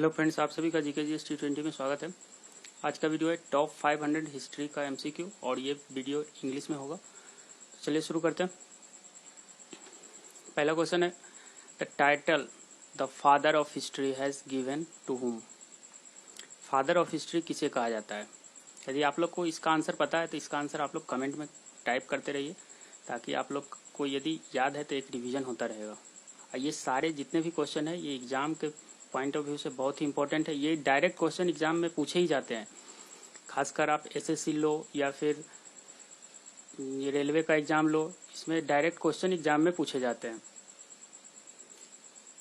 Hello friends, आप सभी का जीके जीएस T20 में स्वागत है। आज का वीडियो है टॉप 500 हिस्ट्री का एमसीक्यू और ये वीडियो इंग्लिश में होगा। चलिए शुरू करते हैं। पहला क्वेश्चन है, the title the father of history has given to whom. Father of history किसे कहा जाता है? यदि आप लोग को इसका आंसर पता है तो इसका आंसर आप लोग कमेंट में टाइप करते रहिए, ताकि आप लोग को यदि याद है तो एक रिविज़न होता रहेगा। और ये सारे जितने भी क्वेश्चन है ये एग्ज़ाम के पॉइंट ऑफ व्यू से बहुत ही इंपॉर्टेंट है। ये डायरेक्ट क्वेश्चन एग्जाम में पूछे ही जाते हैं, खासकर आप एसएससी लो या फिर ये रेलवे का एग्ज़ाम लो, इसमें डायरेक्ट क्वेश्चन एग्जाम में पूछे जाते हैं।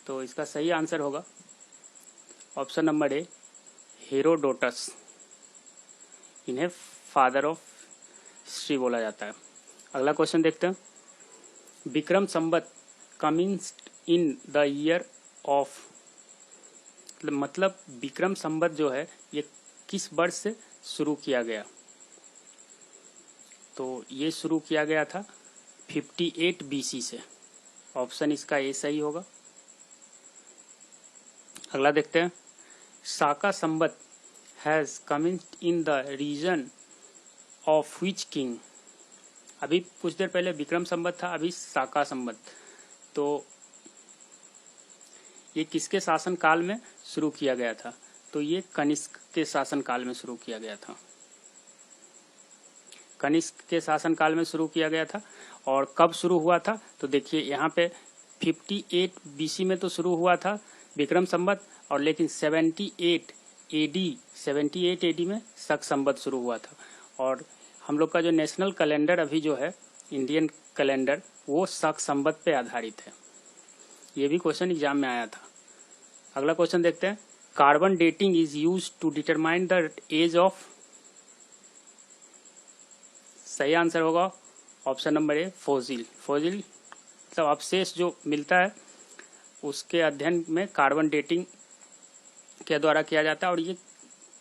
तो इसका सही आंसर होगा ऑप्शन नंबर ए, हेरोडोटस। इन्हें फादर ऑफ हिस्ट्री बोला जाता है। अगला क्वेश्चन देखते हैं, Vikram Samvat कमिंस्ड in the year of, मतलब विक्रम संवत जो है ये किस वर्ष से शुरू किया गया? तो ये शुरू किया गया था 58 BC से। ऑप्शन इसका ए सही होगा। अगला देखते हैं, Saka Samvat has commenced in the reign of which king. अभी कुछ देर पहले विक्रम संवत था, अभी साका संवत। तो ये किसके शासन काल में शुरू किया गया था? तो ये कनिष्क के शासन काल में शुरू किया गया था। कनिष्क के शासन काल में शुरू किया गया था। और कब शुरू हुआ था? तो देखिए यहाँ पे 58 BC में तो शुरू हुआ था विक्रम संवत, और लेकिन 78 AD में शक संवत शुरू हुआ था। और हम लोग का जो नेशनल कैलेंडर अभी जो है इंडियन कैलेंडर, वो शक संवत पे आधारित है। ये भी क्वेश्चन एग्जाम में आया था। अगला क्वेश्चन देखते हैं, carbon dating is used to determine the age of. सही आंसर होगा option number A, fossil. Fossil मतलब अवशेष जो मिलता है उसके अध्ययन में कार्बन डेटिंग के द्वारा किया जाता है। और ये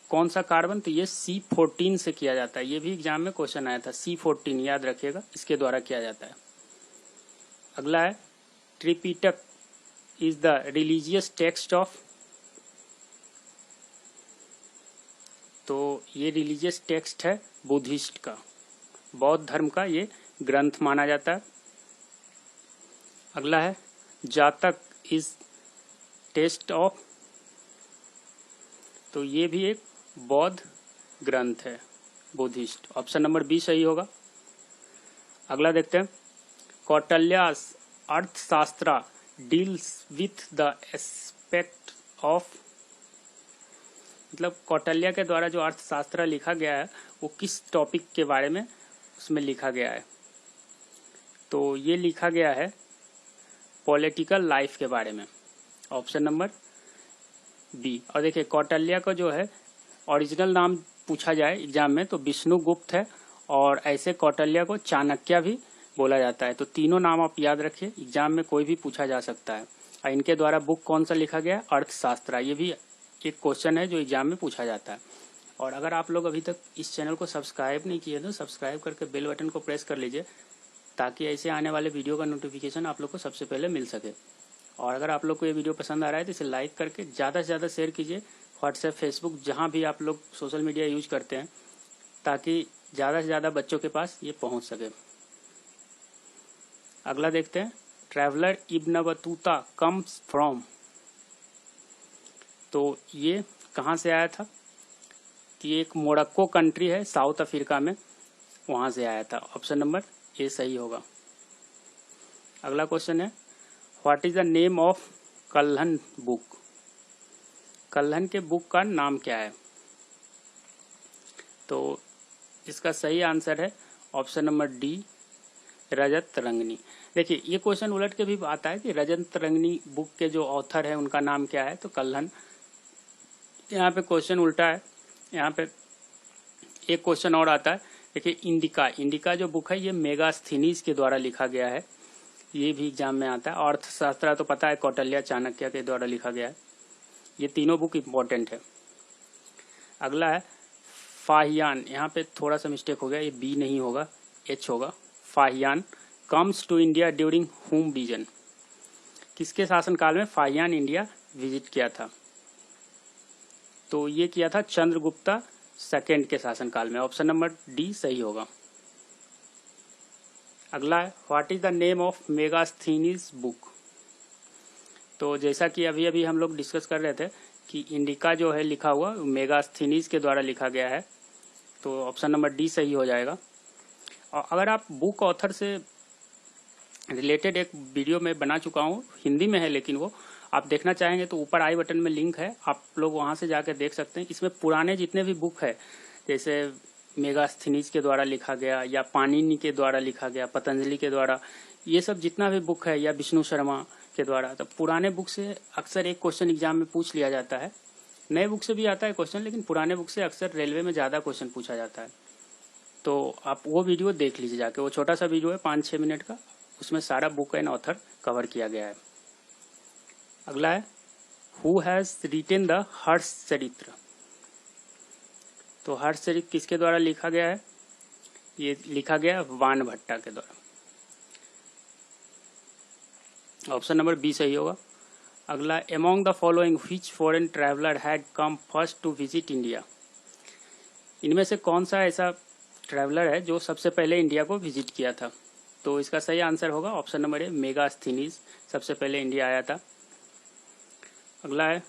कौन सा कार्बन? तो ये C14 से किया जाता है। ये भी एग्जाम में क्वेश्चन आया था, C14 याद रखिएगा, इसके द्वारा किया जाता है। अगला है, Tripitaka is the religious text of. तो ये रिलीजियस टेक्स्ट है बुद्धिस्ट का, बौद्ध धर्म का ये ग्रंथ माना जाता है। अगला है, जातक इज टेक्स्ट ऑफ। तो ये भी एक बौद्ध ग्रंथ है, बुद्धिस्ट। ऑप्शन नंबर बी सही होगा। अगला देखते हैं, कौटिल्यास अर्थशास्त्र deals with the aspect of. मतलब कौटिल्य के द्वारा जो अर्थशास्त्र लिखा गया है वो किस टॉपिक के बारे में उसमें लिखा गया है? तो ये लिखा गया है पॉलिटिकल लाइफ के बारे में। Option number B. और देखिए कौटिल्य का जो है ओरिजिनल नाम पूछा जाए एग्जाम में तो विष्णुगुप्त है, और ऐसे कौटिल्य को चाणक्य भी बोला जाता है। तो तीनों नाम आप याद रखिए, एग्जाम में कोई भी पूछा जा सकता है। और इनके द्वारा बुक कौन सा लिखा गया? अर्थशास्त्र। ये भी एक क्वेश्चन है जो एग्जाम में पूछा जाता है। और अगर आप लोग अभी तक इस चैनल को सब्सक्राइब नहीं किए तो सब्सक्राइब करके बेल बटन को प्रेस कर लीजिए, ताकि ऐसे आने वाले वीडियो का नोटिफिकेशन आप लोग को सबसे पहले मिल सके। और अगर आप लोग को ये वीडियो पसंद आ रहा है तो इसे लाइक करके ज़्यादा से ज़्यादा शेयर कीजिए, व्हाट्सएप, फेसबुक, जहाँ भी आप लोग सोशल मीडिया यूज करते हैं, ताकि ज़्यादा से ज़्यादा बच्चों के पास ये पहुँच सके। अगला देखते हैं, traveller Ibn Battuta comes from. तो ये कहाँ से आया था? ये एक मोरक्को कंट्री है साउथ अफ्रीका में, वहाँ से आया था। ऑप्शन नंबर ए सही होगा। अगला क्वेश्चन है, what is the name of Kalhana book. Kalhana के बुक का नाम क्या है? तो इसका सही आंसर है ऑप्शन नंबर डी, रजत तरंगिणी। देखिए ये क्वेश्चन उलट के भी आता है कि रजत तरंगिणी बुक के जो ऑथर है उनका नाम क्या है? तो कल्हन। यहाँ पे क्वेश्चन उल्टा है। यहाँ पे एक क्वेश्चन और आता है, देखिए इंडिका। इंडिका जो बुक है ये मेगास्थनीज के द्वारा लिखा गया है, ये भी एग्जाम में आता है। अर्थशास्त्र तो पता है कौटिल्य चाणक्य के द्वारा लिखा गया है। ये तीनों बुक इम्पोर्टेंट है। अगला है, फाहियान। यहाँ पे थोड़ा सा मिस्टेक हो गया, ये बी नहीं होगा, एच होगा। Fahien comes to India during whom vision. किसके शासनकाल में फाहियान इंडिया विजिट किया था? तो ये किया था चंद्रगुप्ता सेकेंड के शासनकाल में। ऑप्शन नंबर डी सही होगा। अगला है what is the name of Megasthenes book. तो जैसा कि अभी अभी हम लोग डिस्कस कर रहे थे कि इंडिका जो है लिखा हुआ मेगास्थीनीज के द्वारा लिखा गया है, तो ऑप्शन नंबर डी सही हो जाएगा। और अगर आप बुक ऑथर से रिलेटेड एक वीडियो में बना चुका हूँ, हिंदी में है लेकिन वो आप देखना चाहेंगे तो ऊपर आई बटन में लिंक है, आप लोग वहाँ से जाकर देख सकते हैं। इसमें पुराने जितने भी बुक है, जैसे मेगास्थनीज के द्वारा लिखा गया या पाणिनि के द्वारा लिखा गया, पतंजलि के द्वारा, ये सब जितना भी बुक है, या विष्णु शर्मा के द्वारा, तो पुराने बुक से अक्सर एक क्वेश्चन एग्जाम में पूछ लिया जाता है। नए बुक से भी आता है क्वेश्चन, लेकिन पुराने बुक से अक्सर रेलवे में ज़्यादा क्वेश्चन पूछा जाता है। तो आप वो वीडियो देख लीजिए जाके, वो छोटा सा वीडियो है 5-6 मिनट का, उसमें सारा बुक एंड ऑथर कवर किया गया है। अगला है हु हैज रिटेन द हर्ष चरित्र। तो हर्ष चरित्र किसके द्वारा लिखा गया है? ये लिखा गया वानभट्टा के द्वारा। ऑप्शन नंबर बी सही होगा। अगला among the following which foreign traveller had come first to visit India. इनमें से कौन सा ऐसा ट्रैवलर है जो सबसे पहले इंडिया को विजिट किया था? तो इसका सही आंसर होगा ऑप्शन नंबर ए, मेगास्थनीज सबसे पहले इंडिया आया था। अगला है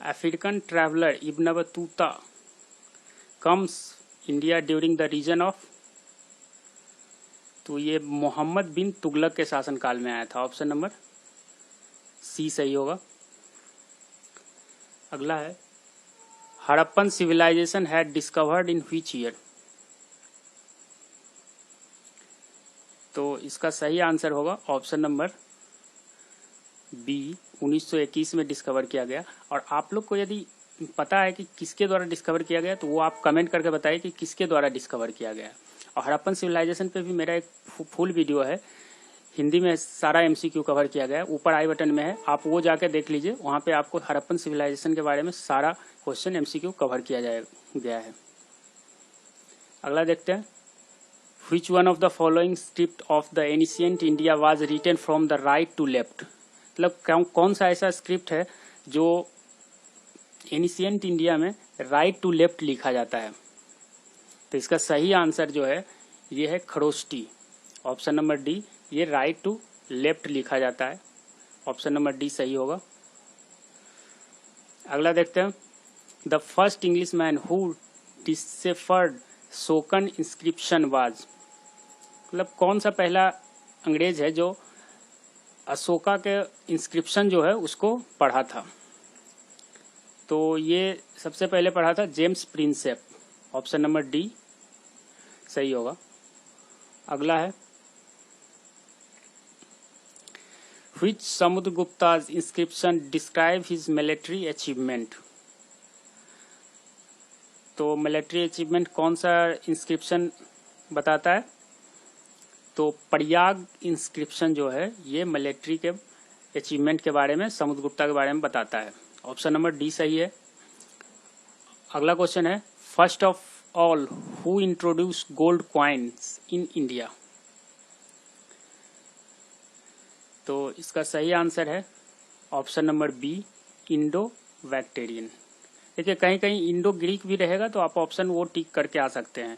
African traveller Ibn Battuta comes India during the reign of. तो ये मोहम्मद बिन तुगलक के शासनकाल में आया था। ऑप्शन नंबर सी सही होगा। अगला है Harappan civilisation had discovered in which year. तो इसका सही आंसर होगा ऑप्शन नंबर बी, 1921 में डिस्कवर किया गया। और आप लोग को यदि पता है कि किसके द्वारा डिस्कवर किया गया, तो वो आप कमेंट करके बताइए कि किसके द्वारा डिस्कवर किया गया। और हड़प्पन सिविलाइजेशन पे भी मेरा एक फुल वीडियो है, हिंदी में सारा एमसीक्यू कवर किया गया है, ऊपर आई बटन में है, आप वो जाके देख लीजिए। वहाँ पे आपको हड़प्पन सिविलाइजेशन के बारे में सारा क्वेश्चन एमसीक्यू कवर किया गया है। अगला देखते हैं which one of the following script of the ancient India was written from the right to left. मतलब कौन सा ऐसा स्क्रिप्ट है जो एनिशिएंट इंडिया में राइट टू लेफ्ट लिखा जाता है? तो इसका सही आंसर जो है ये है खरोष्टी। ऑप्शन नंबर डी, ये राइट टू लेफ्ट लिखा जाता है। ऑप्शन नंबर डी सही होगा। अगला देखते हैं the first English man who deciphered Ashokan inscription was. मतलब कौन सा पहला अंग्रेज है जो अशोका के इंस्क्रिप्शन जो है उसको पढ़ा था? तो ये सबसे पहले पढ़ा था James Prinsep. Option number D सही होगा। अगला है व्हिच समुद्रगुप्ता's inscription describe his military achievement. तो मिलिट्री अचीवमेंट कौन सा इंस्क्रिप्शन बताता है? तो प्रयाग इंस्क्रिप्शन जो है ये मिलिट्री के अचीवमेंट के बारे में, समुद्रगुप्ता के बारे में बताता है। ऑप्शन नंबर डी सही है। अगला क्वेश्चन है first of all who introduce gold coins in India. तो इसका सही आंसर है option number B, Indo Bactrian. देखिए कहीं कहीं इंडो ग्रीक भी रहेगा तो आप ऑप्शन वो टिक करके आ सकते हैं।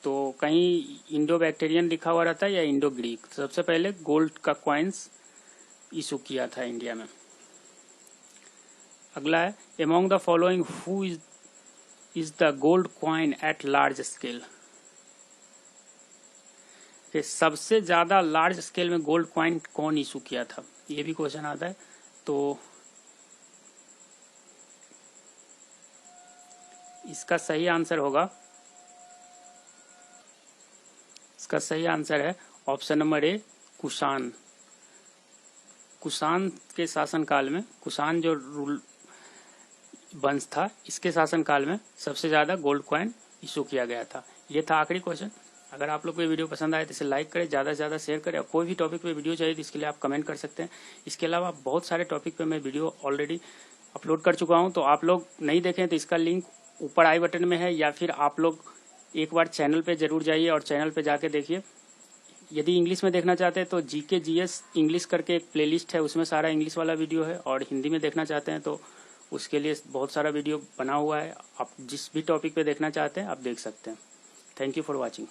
तो कहीं इंडो बैक्टेरियन लिखा हुआ रहता है या इंडो ग्रीक। सबसे पहले गोल्ड का कॉइन्स इशू किया था इंडिया में। अगला है among the following who is the gold coin at large scale. सबसे ज्यादा लार्ज स्केल में गोल्ड कॉइन कौन इशू किया था, ये भी क्वेश्चन आता है। तो इसका सही आंसर होगा, इसका सही आंसर है ऑप्शन नंबर ए, कुषाण। कुषाण के शासनकाल में, कुषाण जो रूल वंश था, इसके शासनकाल में सबसे ज्यादा गोल्ड कॉइन इशू किया गया था। ये था आखिरी क्वेश्चन। अगर आप लोग को ये वीडियो पसंद आए तो इसे लाइक करें, ज़्यादा से ज़्यादा शेयर करें। और कोई भी टॉपिक पे वीडियो चाहिए तो इसके लिए आप कमेंट कर सकते हैं। इसके अलावा बहुत सारे टॉपिक पे मैं वीडियो ऑलरेडी अपलोड कर चुका हूँ, तो आप लोग नहीं देखें तो इसका लिंक ऊपर आई बटन में है, या फिर आप लोग एक बार चैनल पे जरूर जाइए और चैनल पे जाके देखिए। यदि इंग्लिश में देखना चाहते हैं तो GK GS इंग्लिश करके एक प्लेलिस्ट है, उसमें सारा इंग्लिश वाला वीडियो है। और हिंदी में देखना चाहते हैं तो उसके लिए बहुत सारा वीडियो बना हुआ है, आप जिस भी टॉपिक पे देखना चाहते हैं आप देख सकते हैं। Thank you for watching.